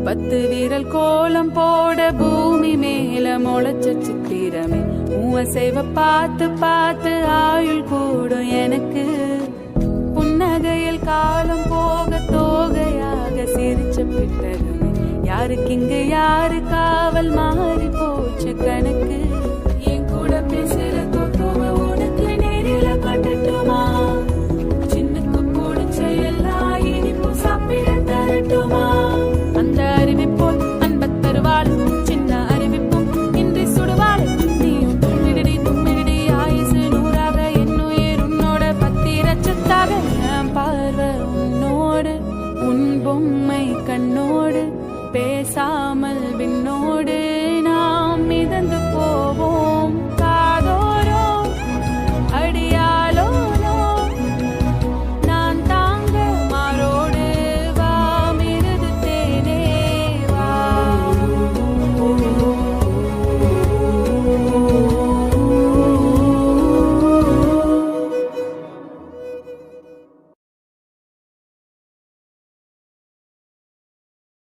10 வீரல் கோலம் போட பூமி மேல முளைச்ச சித்திரமே மூவசைவ பார்த்து பார்த்து ஆயுள் கூடும் எனக்கு. புன்னகையில் காலம் போக தோகையாக சிரிச்ச பிட்டகமே யாருக்கு இங்கு யாரு காவல் மாறி போச்சு கணக்கு. என் கூட பேசுற தோத்துவ உனக்கு நேரில கட்டட்டுமா? சின்னக்கு பிடிச்ச எல்லா இனிப்பும் சாப்பிட தரட்டுமா? அந்த அறிவிப்போல் அன்பத் தருவாள் சின்ன அறிவிப்பும் இன்றி சுடுவாள். நீயும் தும்மிடி ஆயுசு 100ஆக என்னுயிர் உன்னோட 10 லட்சத்தாக. என் பார்வை உன்னோடு உன் பொம்மை கண்ணோடு பேசா